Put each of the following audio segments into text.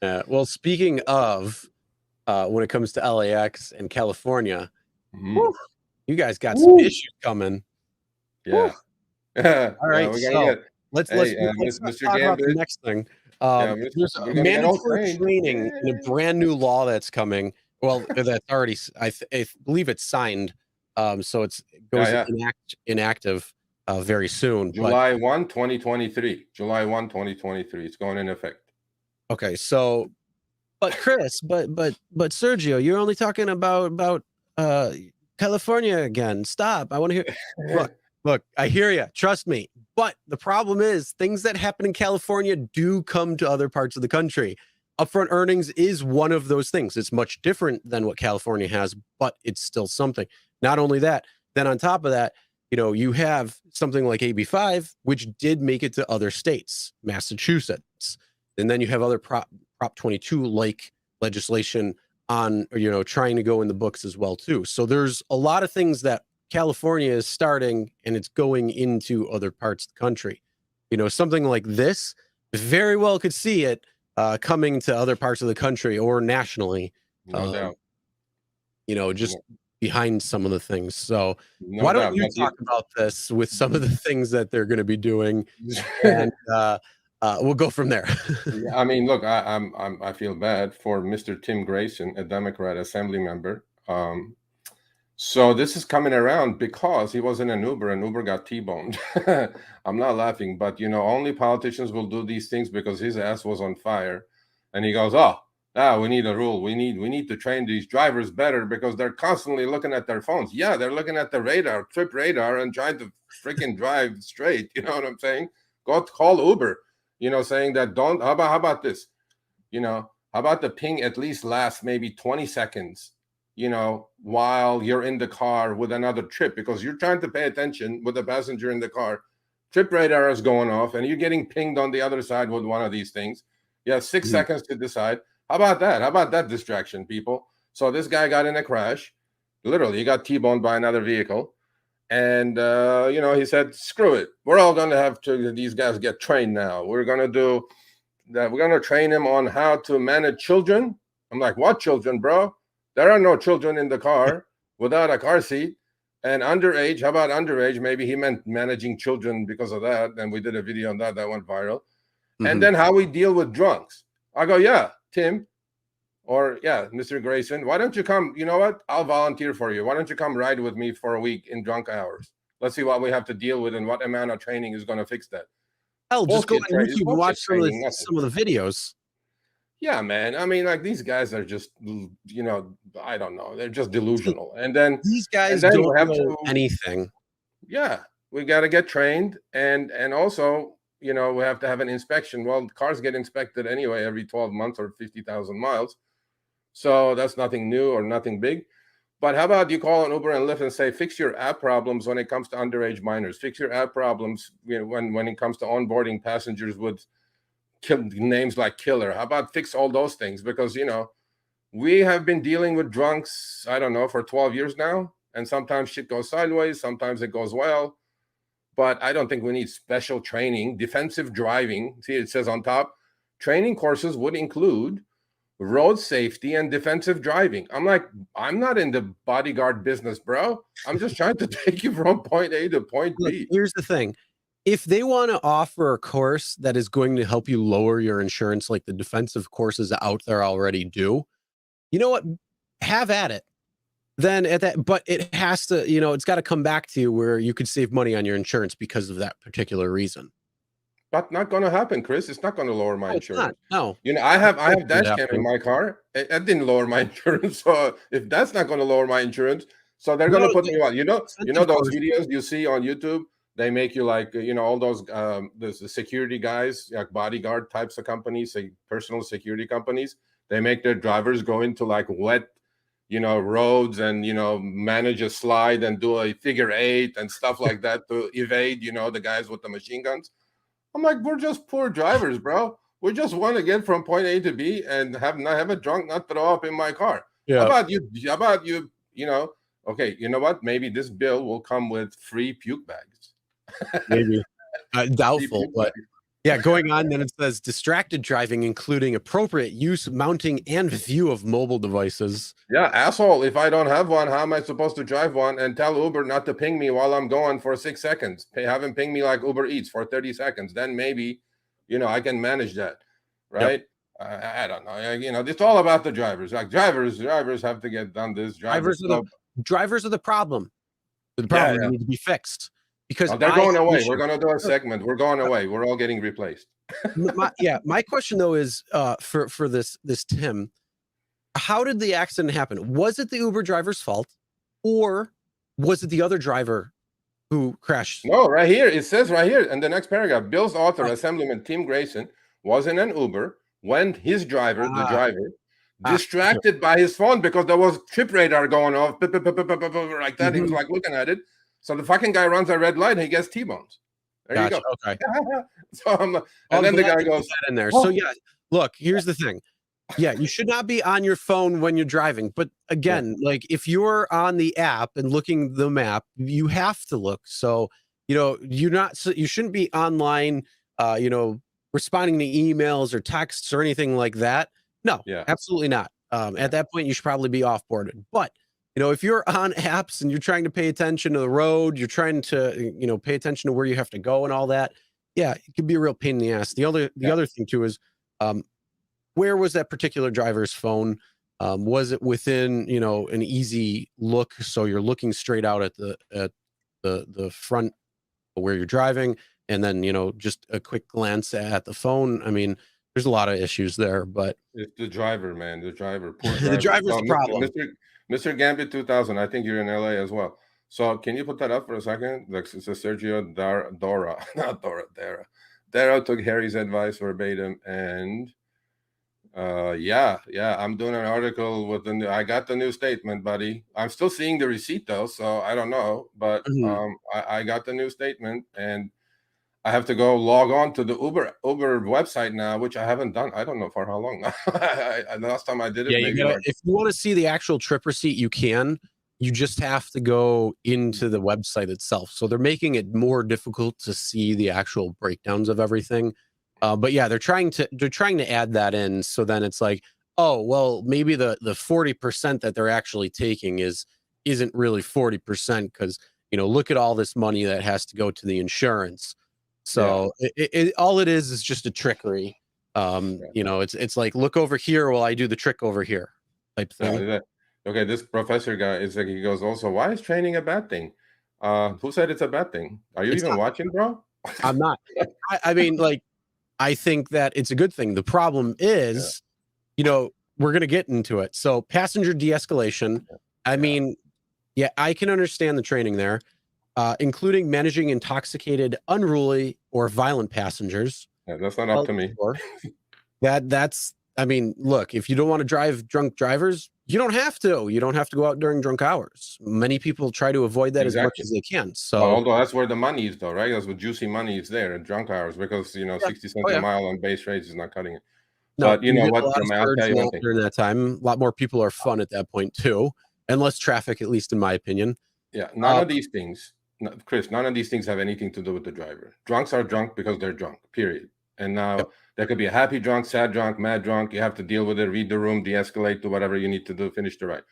Well, speaking of when it comes to LAX and California, Mhm. whew, you guys got some Woo. issues coming. Whew. Yeah. Yeah, All right, we're gonna so get. let's let's Hey, let's Mr. talk about the Gambit. next thing. Yeah, There's we're a gonna get all mandatory trained. training in a Yeah. brand new law that's coming. Well, that's already I believe it's signed. So it Yeah, goes yeah. inactive very soon. But July 1, 2023. July 1, 2023. It's going in effect. okay, so but Chris, but Sergio, you're only talking about uh California again. Stop. I want to hear. Look, look, I hear you. Trust me. But the problem is things that happen in California do come to other parts of the country. Upfront earnings is one of those things. It's much different than what California has, but it's still something. Not only that, then on top of that, you have something like AB5, which did make it to other states, Massachusetts. And then you have other Prop 22 like legislation on, trying to go in the books as well too. So there's a lot of things that California is starting and it's going into other parts of the country. Something like this, very well could see it coming to other parts of the country or nationally. No Um, doubt. just No, behind some of the things. So no why don't doubt. you But talk about this with some of the things that they're going to be doing, and we'll go from there. yeah, I mean, look, I feel bad for Mr. Tim Grayson, a Democrat assembly member. So this is coming around because he was in an Uber and Uber got T-boned. I'm not laughing, but only politicians will do these things because his ass was on fire. And he goes, "Oh, we need a rule. We need to train these drivers better because they're constantly looking at their phones." Yeah, they're looking at the radar, trip radar, and trying to freaking drive straight. You know what I'm saying? Go call Uber, saying that don't how about this? How about the ping at least lasts maybe 20 seconds, while you're in the car with another trip because you're trying to pay attention with the passenger in the car. Trip radar is going off and you're getting pinged on the other side with one of these things. You have 6 seconds to decide. How about that? How about that distraction, people? So this guy got in a crash. Literally, he got T-boned by another vehicle. And, he said, screw it. We're all going to have to, these guys get trained now. We're going to do that. We're going to train him on how to manage children. I'm like, what children, bro? There are no children in the car without a car seat. And underage, how about underage? Maybe he meant managing children because of that. And we did a video on that went viral. And then how we deal with drunks. I go, yeah, Tim, or yeah, Mr. Grayson, why don't you come? You know what? I'll volunteer for you. Why don't you come ride with me for a week in drunk hours? Let's see what we have to deal with and what amount of training is going to fix that. Hell, just go on It's YouTube and watch bullshit some of the training, nothing. some of the videos. Yeah, man. I mean, like these guys are just, I don't know. They're just delusional. And then These guys we don't have know to, anything. yeah, we got to get trained, and also, we have to have an inspection. Well, cars get inspected anyway every 12 months or 50,000 miles. So that's nothing new or nothing big. But how about you call an Uber and Lyft and say, fix your app problems when it comes to underage minors. Fix your app problems when it comes to onboarding passengers with names like killer. How about fix all those things? Because, we have been dealing with drunks, I don't know, for 12 years now. And sometimes shit goes sideways. Sometimes it goes well. But I don't think we need special training. Defensive driving. See, it says on top, training courses would include road safety and defensive driving. I'm like, I'm not in the bodyguard business, bro. I'm just trying to take you from point A to point Look, B. here's the thing. If they want to offer a course that is going to help you lower your insurance, like the defensive courses out there already do, you know what? Have at it. Then at that, but it has to, it's got to come back to you where you could save money on your insurance because of that particular reason. But not going to happen, Chris. It's not going to lower my No, it's not. insurance. No. I have It dash cam in my car. It didn't lower my insurance. So if that's not going to lower my insurance, so they're going to put me on. Those videos you see on YouTube. They make you like all those the security guys, like bodyguard types of companies, personal security companies. They make their drivers go into like wet, roads and manage a slide and do a figure eight and stuff like that to evade the guys with the machine guns. I'm like, we're just poor drivers, bro. We just want to get from point A to B and not have a drunk not throw up in my car. Yeah. How about you? How about you? Okay, you know what? Maybe this bill will come with free puke bags. Maybe. Doubtful, but Yeah, going on, then it says distracted driving, including appropriate use, mounting, and view of mobile devices. Yeah, asshole. If I don't have one, how am I supposed to drive one and tell Uber not to ping me while I'm going for 6 seconds? Have him ping me like Uber Eats for 30 seconds. Then maybe, I can manage that, Yep. right? I don't know. It's all about the drivers. Like drivers have to get done this. Drivers are the problem. The Yeah, problem yeah. need to be fixed because They're going have away. issues. We're going to do a segment. We're going away. We're all getting replaced. My question though is for this Tim, how did the accident happen? Was it the Uber driver's fault, or was it the other driver who crashed? No, right here. It says right here in the next paragraph, Bill's author, Assemblyman Tim Grayson, was in an Uber when his driver, distracted by his phone because there was trip radar going off, like that. He was like looking at it. So the fucking guy runs a red light and he gets T-bones. There you go. Okay. So and then the guy goes in there. So yeah, look, here's the thing. Yeah, you should not be on your phone when you're driving. But again, like if you're on the app and looking the map, you have to look. So, you shouldn't be online, responding to emails or texts or anything like that. No, absolutely not. At that point, you should probably be off-boarded. But, if you're on apps and you're trying to pay attention to the road, you're trying to, pay attention to where you have to go and all that. Yeah, it could be a real pain in the ass. The other thing too is, where was that particular driver's phone? Was it within, an easy look? So you're looking straight out at the front where you're driving, and then, just a quick glance at the phone. I mean, there's a lot of issues there, but it's the driver, man. The driver, poor driver. The driver's the problem. Mr. Gambit 2000. I think you're in LA as well. So can you put that up for a second? Like, it's a Sergio Dara took Harry's advice verbatim, and I'm doing an article with I got the new statement, buddy. I'm still seeing the receipt though, so I don't know, but I got the new statement, and I have to go log on to the Uber website now, which I haven't done. I don't know for how long. Last time I did it. Yeah, if you want to see the actual trip receipt, you can. You just have to go into the website itself. So they're making it more difficult to see the actual breakdowns of everything. But yeah, they're trying to add that in. So then it's like, oh, well, maybe the 40% that they're actually taking isn't really 40% because, look at all this money that has to go to the insurance. So all it is just a trickery. It's like, look over here while I do the trick over here type thing. Okay, this professor guy is like, he goes also, why is training a bad thing? Who said it's a bad thing? Are you even watching, bro? I'm not. I mean, like, I think that it's a good thing. The problem is, we're going to get into it. So passenger de-escalation. I mean, I can understand the training there, including managing intoxicated, unruly, or violent passengers. Yeah, that's not up to me. I mean, look, if you don't want to drive drunk drivers, you don't have to. You don't have to go out during drunk hours. Many people try to avoid that as much as they can. So, although that's where the money is, though, right? That's where juicy money is there at drunk hours, because 60 cents a mile on base rates is not cutting it. No, but you know what? I'll tell you one thing. During that time, a lot more people are fun at that point too, and less traffic, at least in my opinion. Yeah, none of these things, Chris. None of these things have anything to do with the driver. Drunks are drunk because they're drunk. Period. And now there could be a happy drunk, sad drunk, mad drunk. You have to deal with it, read the room, de-escalate, do whatever you need to do, finish the ride.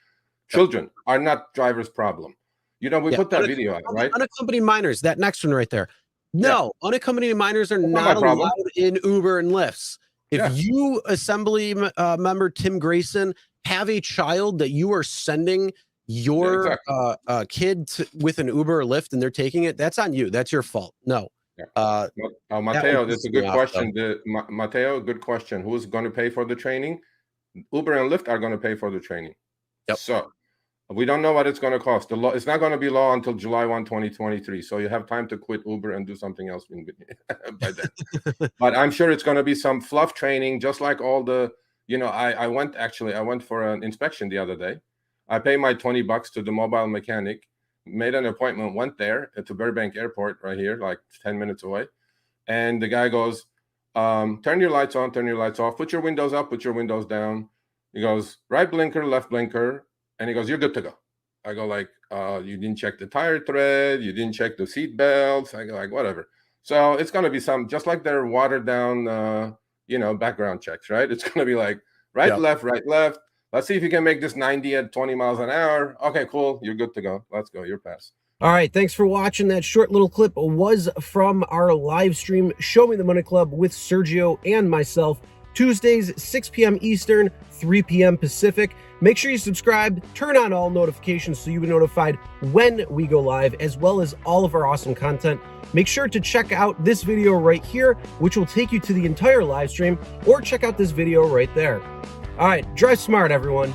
Children are not drivers' problem. We put that video out, right? Unaccompanied minors, that next one right there. No, unaccompanied minors are not allowed in Uber and Lyfts. If you, Assembly member Tim Grayson, have a child that you are sending your kid with an Uber or Lyft and they're taking it, that's on you. That's your fault. No. Mateo, that's a good question. Mateo, good question. Who's going to pay for the training? Uber and Lyft are going to pay for the training. So we don't know what it's going to cost. The law, it's not going to be law until July 1, 2023. So you have time to quit Uber and do something else by then. But I'm sure it's going to be some fluff training, just like all the, I went for an inspection the other day. I paid my $20 to the mobile mechanic, made an appointment, went there to Burbank Airport right here, like 10 minutes away. And the guy goes, turn your lights on, turn your lights off, put your windows up, put your windows down. He goes, right blinker, left blinker. And he goes, you're good to go. I go like, you didn't check the tire tread. You didn't check the seat belts. I go like, whatever. So it's going to be some, just like their watered down, background checks, right? It's going to be like right, left. Let's see if you can make this 90 at 20 miles an hour. Okay, cool. You're good to go. Let's go. You're passed. All right, thanks for watching. That short little clip was from our live stream, Show Me the Money Club with Sergio and myself, Tuesdays, 6 p.m. Eastern, 3 p.m. Pacific. Make sure you subscribe, turn on all notifications so you'll be notified when we go live, as well as all of our awesome content. Make sure to check out this video right here, which will take you to the entire live stream, or check out this video right there. All right, drive smart, everyone.